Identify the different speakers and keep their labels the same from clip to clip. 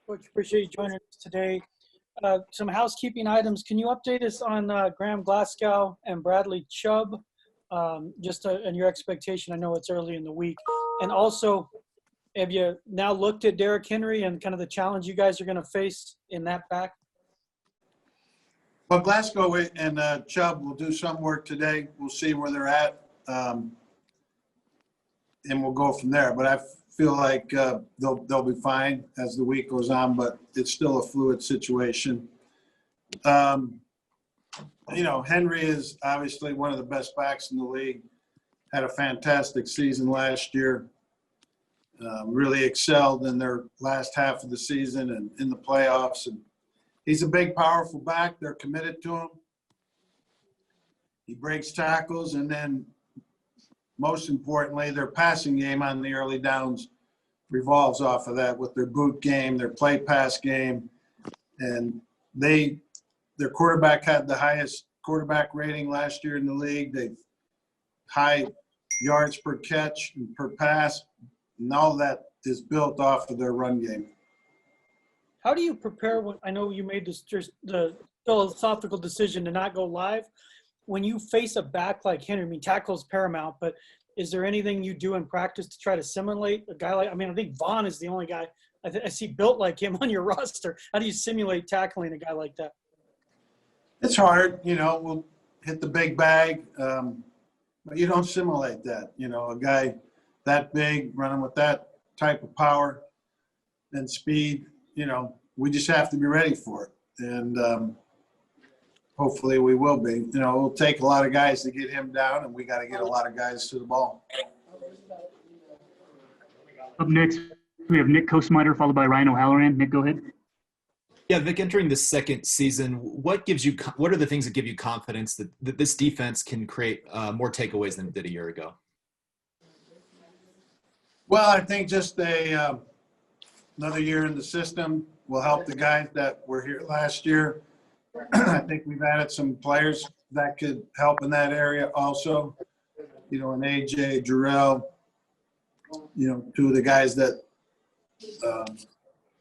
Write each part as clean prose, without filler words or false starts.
Speaker 1: Coach, appreciate you joining us today. Some housekeeping items. Can you update us on Graham Glasgow and Bradley Chubb? And your expectation. I know it's early in the week. And also, have you now looked at Derrick Henry and kind of the challenge you guys are going to face in that back?
Speaker 2: Well, Glasgow and Chubb will do some work today. We'll see where they're at, and we'll go from there. But I feel like they'll be fine as the week goes on, but it's still a fluid situation. Henry is obviously one of the best backs in the league. Had a fantastic season last year. Really excelled in their last half of the season and in the playoffs. And he's a big, powerful back. They're committed to him. He breaks tackles, and then most importantly, their passing game on the early downs revolves off of that with their boot game, their play pass game. And their quarterback had the highest quarterback rating last year in the league. They've high yards per catch and per pass, and all that is built off of their run game.
Speaker 1: How do you prepare I know you made the philosophical decision to not go live. When you face a back like Henry, I mean, tackle is paramount, but is there anything you do in practice to try to simulate a guy like – I mean, I think Vaughn is the only guy I see built like him on your roster. How do you simulate tackling a guy like that?
Speaker 2: It's hard. We'll hit the big bag, but you don't simulate that. A guy that big running with that type of power and speed, we just have to be ready for it. And hopefully we will be. It'll take a lot of guys to get him down, and we got to get a lot of guys to the ball.
Speaker 3: Up next, we have Nick Kosmider, followed by Ryan O'Halloran. Nick, go ahead.
Speaker 4: Yeah, Vic, entering the second season, what are the things that give you confidence that this defense can create more takeaways than it did a year ago?
Speaker 2: Well, I think just another year in the system will help the guys that were here last year. I think we've added some players that could help in that area also. And AJ, Jarrell, two of the guys that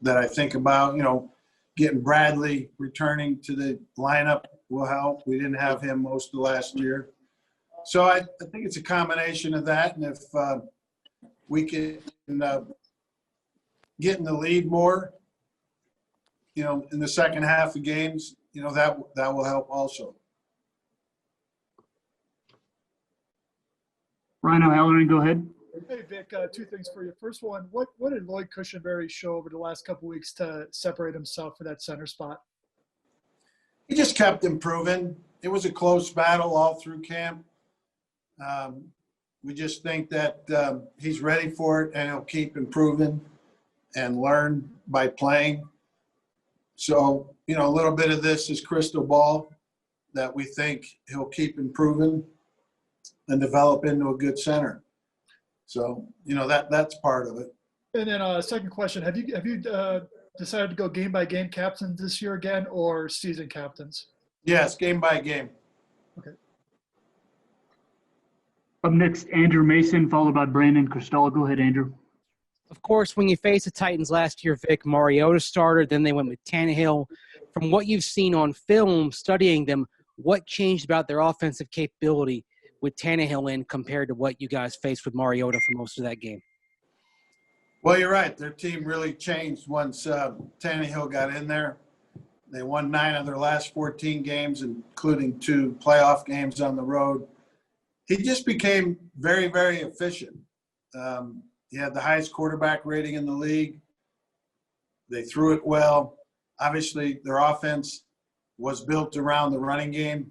Speaker 2: I think about. Getting Bradley returning to the lineup will help. We didn't have him most of last year. So I think it's a combination of that. And if we can get in the lead more, in the second half of games, that will help also.
Speaker 3: Ryan O'Halloran, go ahead.
Speaker 5: Hey, Vic, two things for you. First one, what did Lloyd Cushenberry show over the last couple of weeks to separate himself for that center spot?
Speaker 2: He just kept improving. It was a close battle all through camp. We just think that he's ready for it, and he'll keep improving and learn by playing. So, a little bit of this is crystal ball that we think he'll keep improving and develop into a good center. So, that's part of it.
Speaker 5: And then second question, have you decided to go game-by-game captains this year again, or season captains?
Speaker 2: Yes, game by game.
Speaker 5: Okay.
Speaker 3: Up next, Andrew Mason, followed by Brandon Cristallo. Go ahead, Andrew.
Speaker 6: Of course, when you faced the Titans last year, Vic, Mariota started, then they went with Tannehill. From what you've seen on film, studying them, what changed about their offensive capability with Tannehill in compared to what you guys faced with Mariota for most of that game?
Speaker 2: Well, you're right. Their team really changed once Tannehill got in there. They won 9 of their last 14 games, including 2 playoff games on the road. He just became very, very efficient. He had the highest quarterback rating in the league. They threw it well. Obviously, their offense was built around the running game,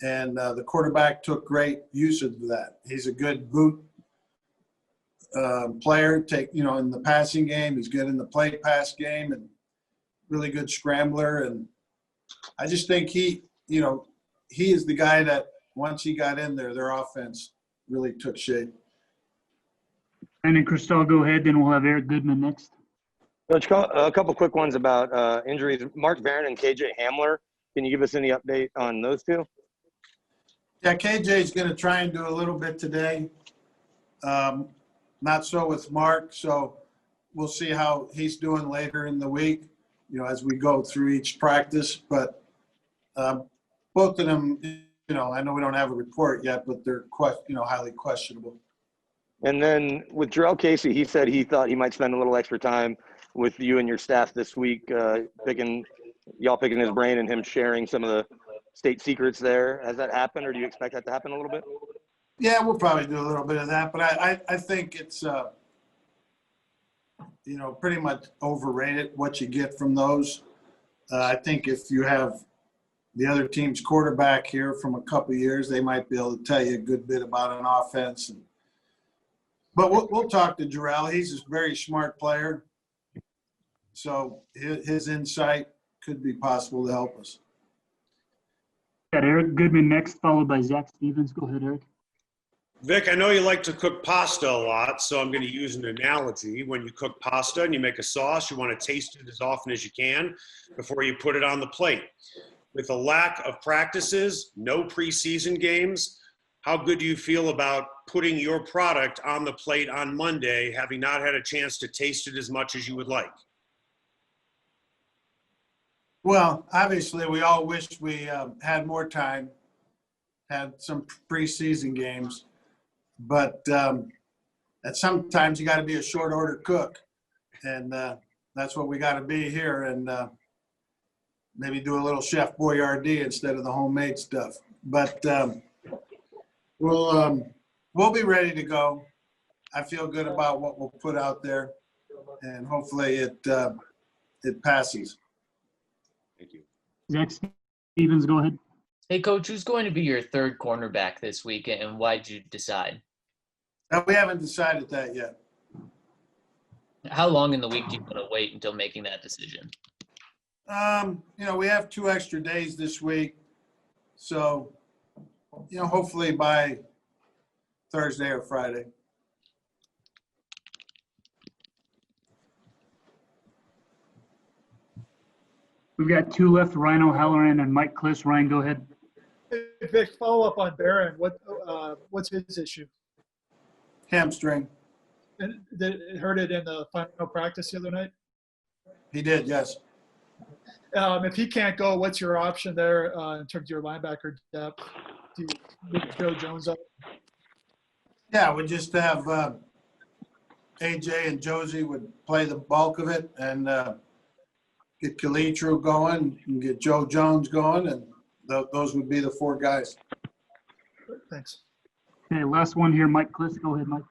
Speaker 2: and the quarterback took great use of that. He's a good boot player. In the passing game, he's good in the play pass game, and really good scrambler. And I just think he is the guy that once he got in there, their offense really took shape.
Speaker 3: And then Cristal, go ahead. Then we'll have Eric Goodman next.
Speaker 7: Coach, a couple quick ones about injuries. Mark Barron and KJ Hamler. Can you give us any update on those two?
Speaker 2: Yeah, KJ's going to try and do a little bit today. Not so with Mark. So we'll see how he's doing later in the week, as we go through each practice. But both of them, I know we don't have a report yet, but they're highly questionable.
Speaker 7: And then with Jarrell Casey, he said he thought he might spend a little extra time with you and your staff this week, picking his brain and him sharing some of the state secrets there. Has that happened, or do you expect that to happen a little bit?
Speaker 2: Yeah, we'll probably do a little bit of that, but I think it's pretty much overrated what you get from those. I think if you have the other team's quarterback here from a couple of years, they might be able to tell you a good bit about an offense. But we'll talk to Jarrell. He's a very smart player, so his insight could be possible to help us.
Speaker 3: Got Eric Goodman next, followed by Zach Stevens. Go ahead, Eric.
Speaker 8: Vic, I know you like to cook pasta a lot, so I'm going to use an analogy. When you cook pasta and you make a sauce, you want to taste it as often as you can before you put it on the plate. With a lack of practices, no preseason games, how good do you feel about putting your product on the plate on Monday, having not had a chance to taste it as much as you would like?
Speaker 2: Well, obviously, we all wish we had more time, had some preseason games, but sometimes you got to be a short order cook, and that's what we got to be here, and maybe do a little Chef Boyardee instead of the homemade stuff. But we'll be ready to go. I feel good about what we'll put out there, and hopefully it passes.
Speaker 8: Thank you.
Speaker 3: Zach Stevens, go ahead.
Speaker 9: Hey, Coach, who's going to be your third cornerback this week, and why'd you decide?
Speaker 2: We haven't decided that yet.
Speaker 9: How long in the week do you want to wait until making that decision?
Speaker 2: We have 2 extra days this week, so hopefully by Thursday or Friday.
Speaker 3: We've got 2 left, Ryan O'Halloran and Mike Kliss. Ryan, go ahead.
Speaker 5: Hey, Vic, follow up on Barron. What's his issue?
Speaker 2: Hamstring.
Speaker 5: And did it hurt it in the final practice the other night?
Speaker 2: He did, yes.
Speaker 5: If he can't go, what's your option there in terms of your linebacker depth? Do you move Joe Jones up?
Speaker 2: Yeah, we just have AJ and Josie would play the bulk of it, and get Kalitru going and get Joe Jones going, and those would be the 4 guys.
Speaker 5: Thanks.
Speaker 3: Okay, last one here, Mike Kliss. Go ahead, Mike.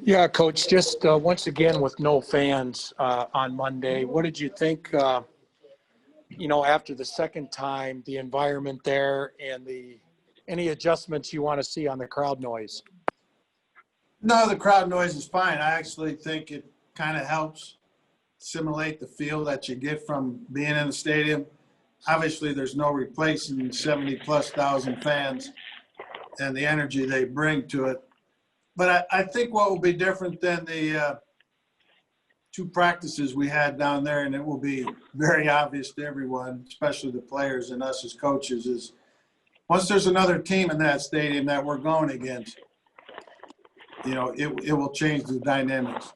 Speaker 10: Yeah, Coach, just once again with no fans on Monday, what did you think, after the second time, the environment there and any adjustments you want to see on the crowd noise?
Speaker 2: No, the crowd noise is fine. I actually think it kind of helps simulate the feel that you get from being in the stadium. Obviously, there's no replacing 70+ thousand fans and the energy they bring to it. But I think what will be different than the 2 practices we had down there, and it will be very obvious to everyone, especially the players and us as coaches, is once there's another team in that stadium that we're going against, it will change the dynamics.